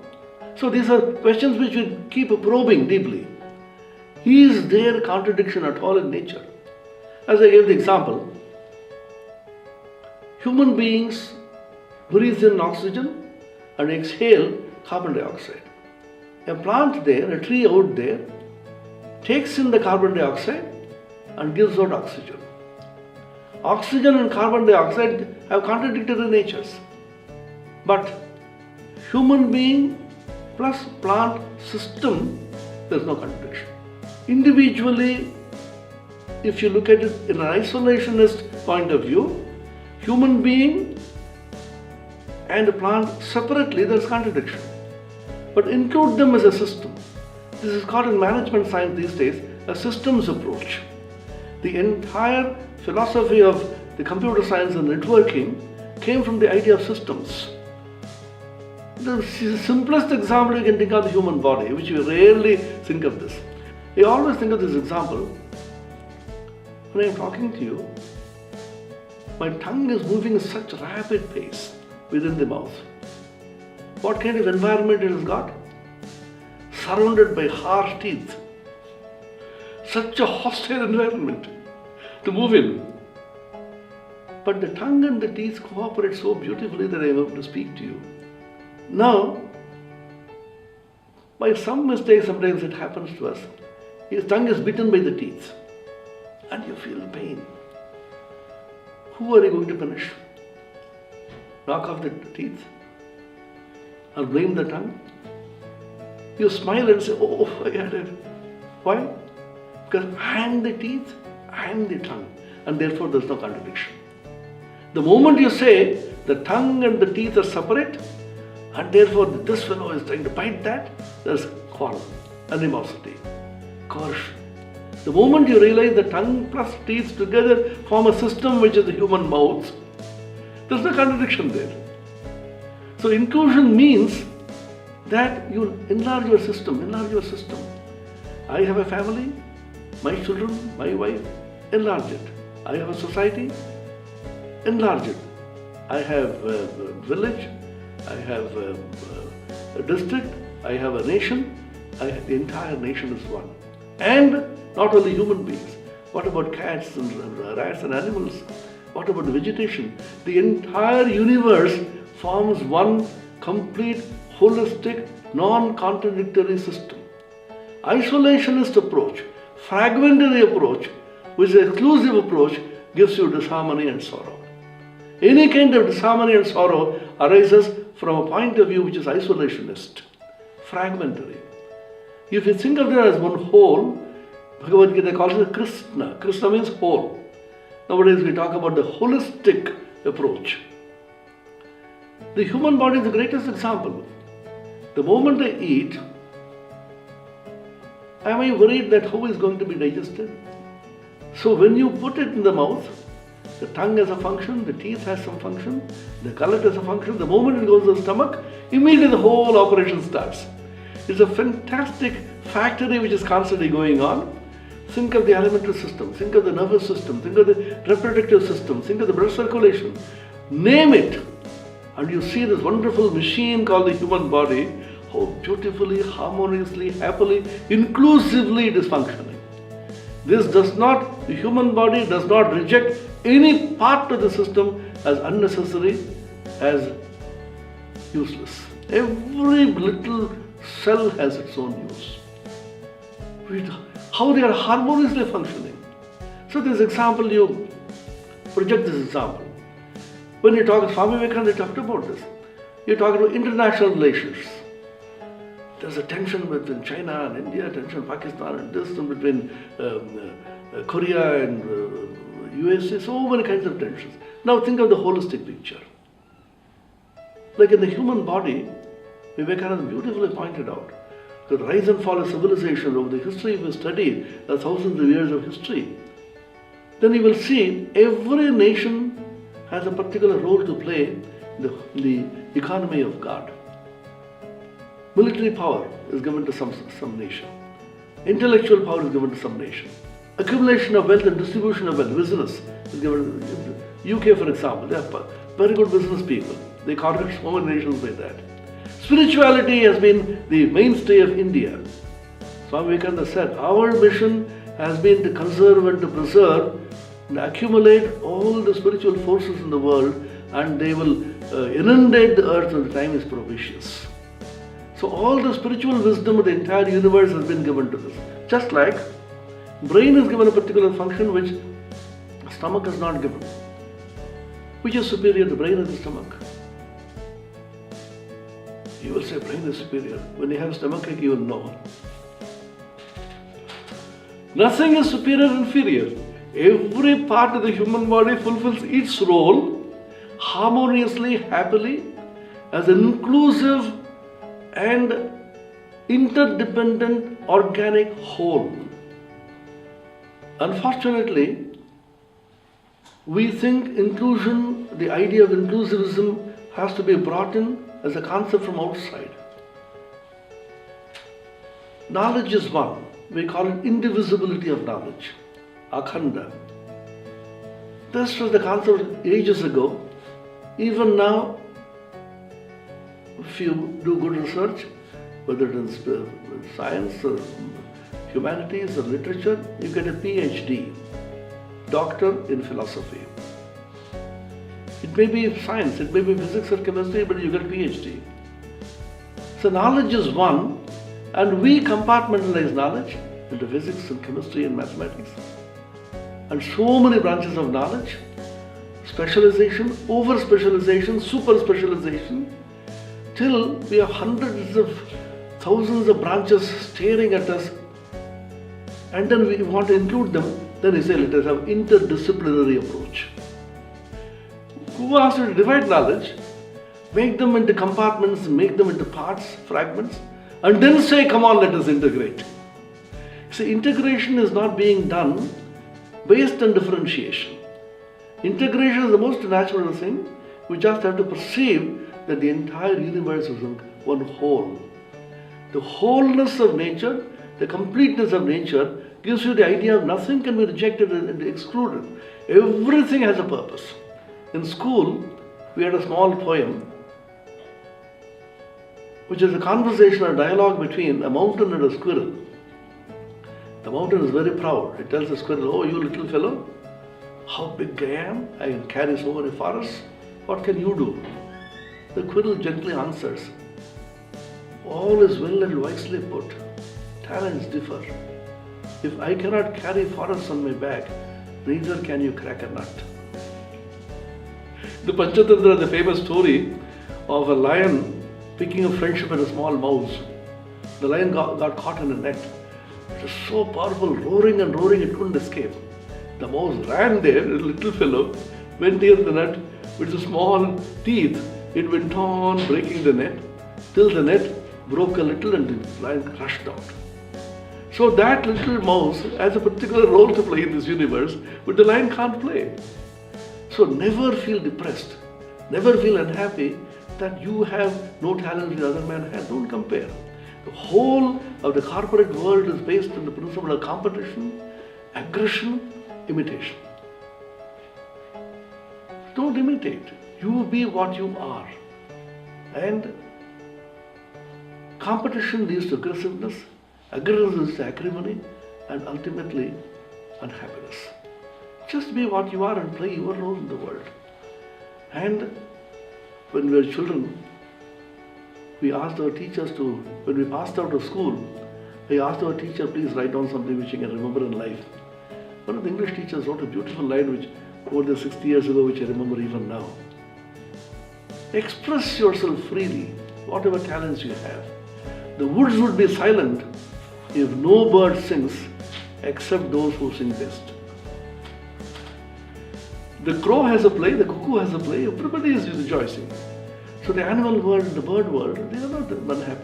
So these are questions which we keep probing deeply. Is there contradiction at all in nature? As I gave the example, human beings breathe in oxygen and exhale carbon dioxide. A plant there, a tree out there, takes in the carbon dioxide and gives out oxygen. Oxygen and carbon dioxide have contradictory natures. But human being plus plant system, there is no contradiction. Individually, if you look at it in an isolationist point of view, human being and plant separately, there is contradiction. But include them as a system. This is called in management science these days a systems approach. The entire philosophy of the computer science and networking came from the idea of systems. The simplest example you can think of the human body, which you rarely think of this. I always think of this example. When I am talking to you, my tongue is moving at such rapid pace within the mouth. What kind of environment it has got? Surrounded by harsh teeth. Such a hostile environment to move in. But the tongue and the teeth cooperate so beautifully that I am able to speak to you. Now, by some mistake, sometimes it happens to us. His tongue is bitten by the teeth and you feel pain. Who are you going to punish? Knock off the teeth? Or blame the tongue? You smile and say, oh, I had it. Why? Because I am the teeth, I am the tongue, and therefore there is no contradiction. The moment you say the tongue and the teeth are separate, and therefore this fellow is trying to bite that, there is quarrel, animosity, coercion. The moment you realize the tongue plus teeth together form a system which is the human mouth, there is no contradiction there. So inclusion means that you enlarge your system, I have a family, my children, my wife, enlarge it. I have a society, enlarge it. I have a village, I have a district, I have a nation, the entire nation is one. And not only human beings. What about cats and rats and animals? What about the vegetation? The entire universe forms one complete, holistic, non-contradictory system. Isolationist approach, fragmentary approach, which is an exclusive approach, gives you disharmony and sorrow. Any kind of disharmony and sorrow arises from a point of view which is isolationist, fragmentary. If you think of it as one whole, Bhagavad Gita calls it Krishna. Krishna means whole. Nowadays we talk about the holistic approach. The human body is the greatest example. The moment I eat, am I worried that how is going to be digested? So when you put it in the mouth, the tongue has a function, the teeth has some function, the gullet has a function. The moment it goes to the stomach, immediately the whole operation starts. It's a fantastic factory which is constantly going on. Think of the alimentary system, think of the nervous system, think of the reproductive system, think of the blood circulation. Name it, and you see this wonderful machine called the human body, how beautifully, harmoniously, happily, inclusively it is functioning. The human body does not reject any part of the system as unnecessary, as useless. Every little cell has its own use. How they are harmoniously functioning. So this example, you project this example. When you talk, Swami Vivekananda talked about this. You talk about international relations. There's a tension between China and India, tension Pakistan and this, and between Korea and USA, so many kinds of tensions. Now think of the holistic picture. Like in the human body, Vivekananda beautifully pointed out. The rise and fall of civilization over the history, if you study the thousands of years of history, then you will see every nation has a particular role to play in the economy of God. Military power is given to some nation. Intellectual power is given to some nation. Accumulation of wealth and distribution of wealth, business is given to UK, for example. They are very good business people. They conquered so many nations by that. Spirituality has been the mainstay of India. Swami Vivekananda said, our mission has been to conserve and to preserve and accumulate all the spiritual forces in the world, and they will inundate the earth when the time is propitious. So all the spiritual wisdom of the entire universe has been given to this. Just like brain is given a particular function which stomach is not given. Which is superior, the brain or the stomach? You will say brain is superior. When you have stomachache, you will know. Nothing is superior or inferior. Every part of the human body fulfills its role harmoniously, happily, as an inclusive and interdependent organic whole. Unfortunately, we think inclusion, the idea of inclusivism, has to be brought in as a concept from outside. Knowledge is one. We call it indivisibility of knowledge, akhanda. This was the concept ages ago. Even now, if you do good research, whether it is science or humanities or literature, you get a PhD, doctor in philosophy. It may be science, it may be physics or chemistry, but you get a PhD. So knowledge is one, and we compartmentalize knowledge into physics and chemistry and mathematics. And so many branches of knowledge, specialization, over-specialization, super-specialization, till we have hundreds of thousands of branches staring at us, and then we want to include them. Then we say, let us have interdisciplinary approach. Who asked you to divide knowledge, make them into compartments, make them into parts, fragments, and then say, come on, let us integrate. See, integration is not being done based on differentiation. Integration is the most natural thing. We just have to perceive that the entire universe is one whole. The wholeness of nature, the completeness of nature, gives you the idea of nothing can be rejected and excluded. Everything has a purpose. In school, we had a small poem, which is a conversation or dialogue between a mountain and a squirrel. The mountain is very proud. It tells the squirrel, oh, you little fellow, how big I am. I can carry so many forests. What can you do? The squirrel gently answers, all is well and wisely put. Talents differ. If I cannot carry forests on my back, neither can you crack a nut. The Panchatantra, the famous story of a lion picking up friendship with a small mouse. The lion got caught in a net. It was so powerful, roaring and roaring, it couldn't escape. The mouse ran there, the little fellow, went near the net with the small teeth. It went on breaking the net till the net broke a little and the lion crushed out. So that little mouse has a particular role to play in this universe, but the lion can't play. So never feel depressed, never feel unhappy that you have no talent the other man has. Don't compare. The whole of the corporate world is based on the principle of competition, aggression, imitation. Don't imitate. You be what you are. And competition leads to aggressiveness, aggressiveness leads to acrimony, and ultimately unhappiness. Just be what you are and play your role in the world. And when we were children, we asked our teachers to, when we passed out of school, I asked our teacher, please write down something which you can remember in life. One of the English teachers wrote a beautiful line which over the 60 years ago, which I remember even now. Express yourself freely, whatever talents you have. The woods would be silent if no bird sings except those who sing best. The crow has a play, the cuckoo has a play, everybody is rejoicing. So the animal world, the bird world, they are not unhappy.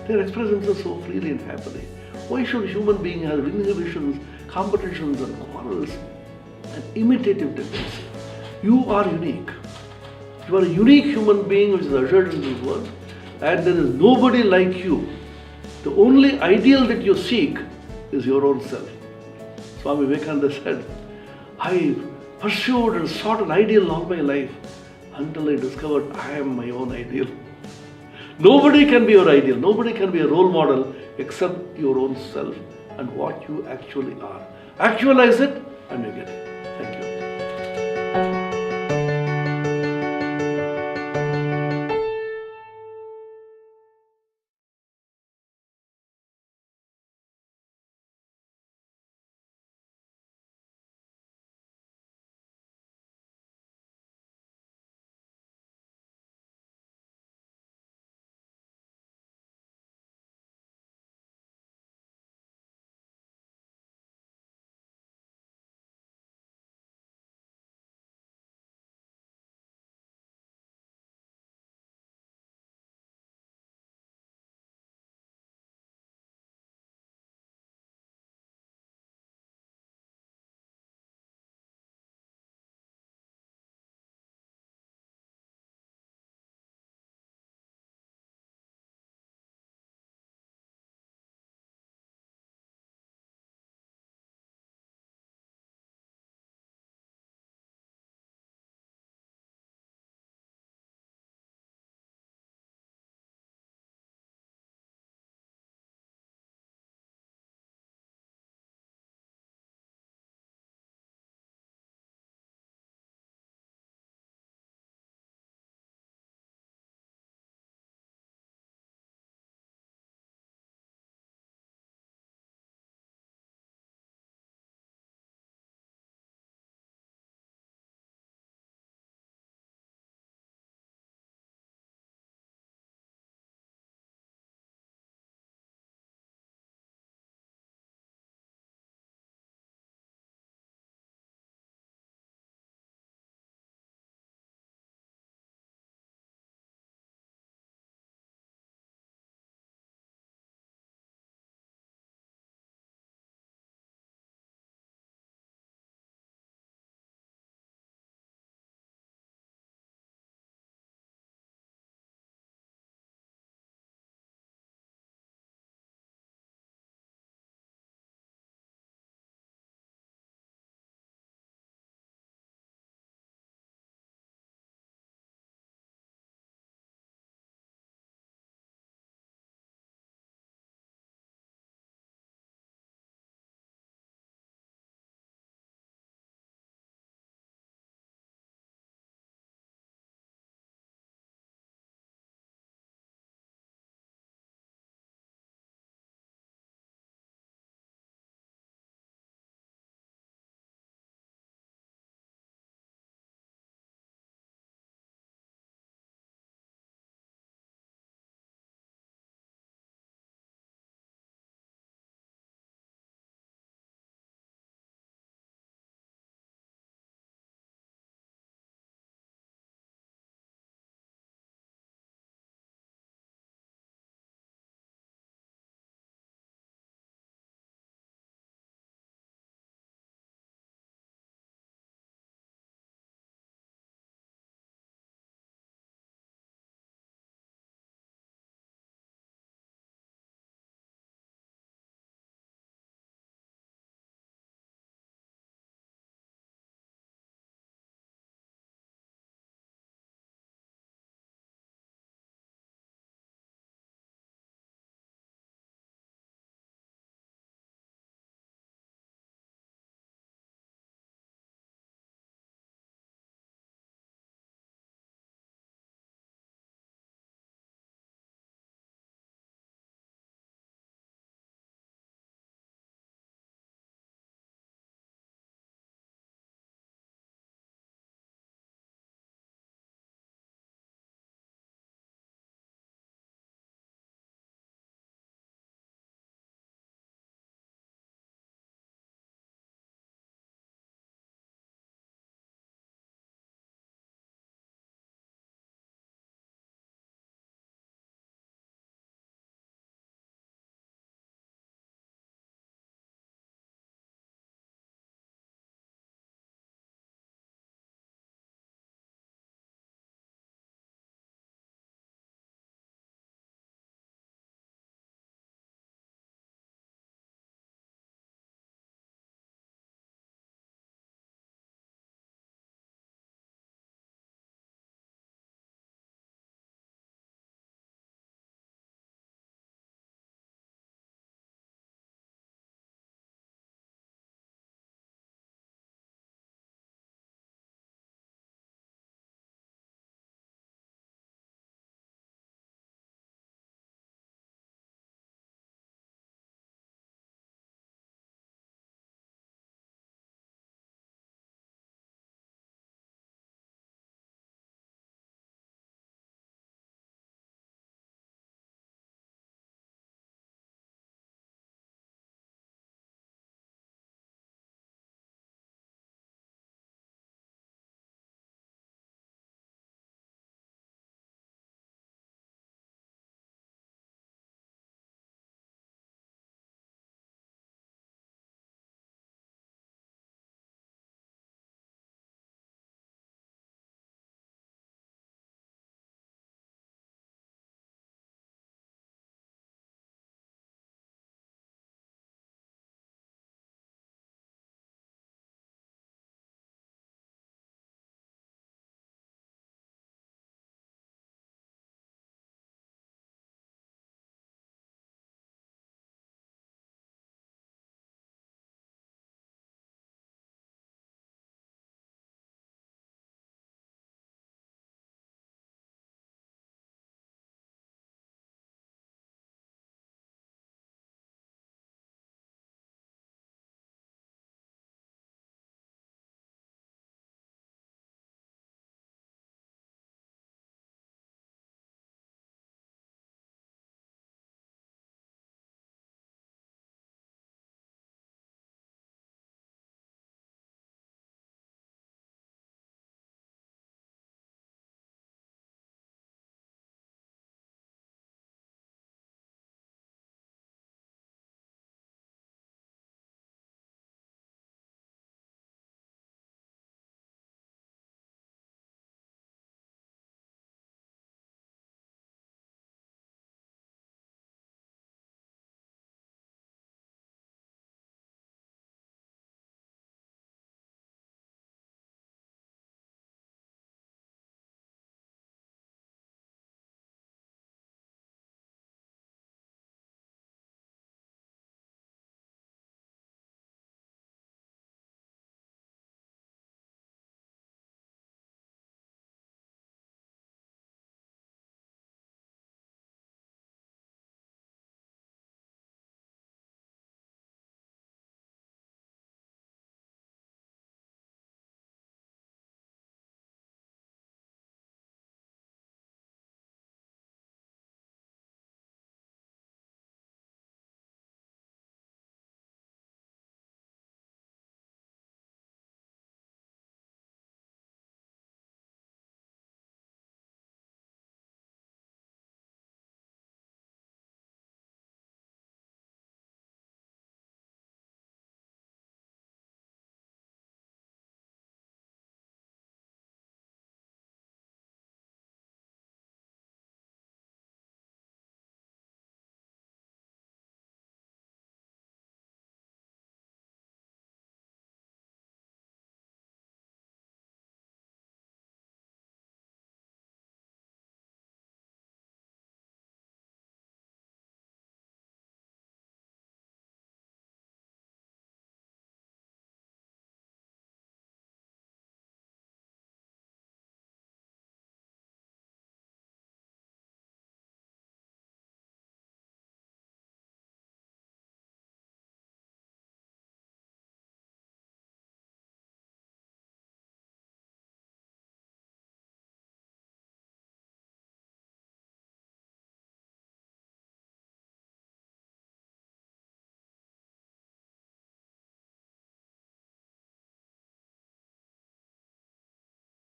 They express themselves so freely and happily. Why should human being have inhibitions, competitions and quarrels and imitative tendency? You are unique. You are a unique human being which is ushered into this world, and there is nobody like you. The only ideal that you seek is your own self. Swami Vivekananda said, I pursued and sought an ideal all my life until I discovered I am my own ideal. Nobody can be your ideal, nobody can be a role model except your own self and what you actually are. Actualize it and you get it.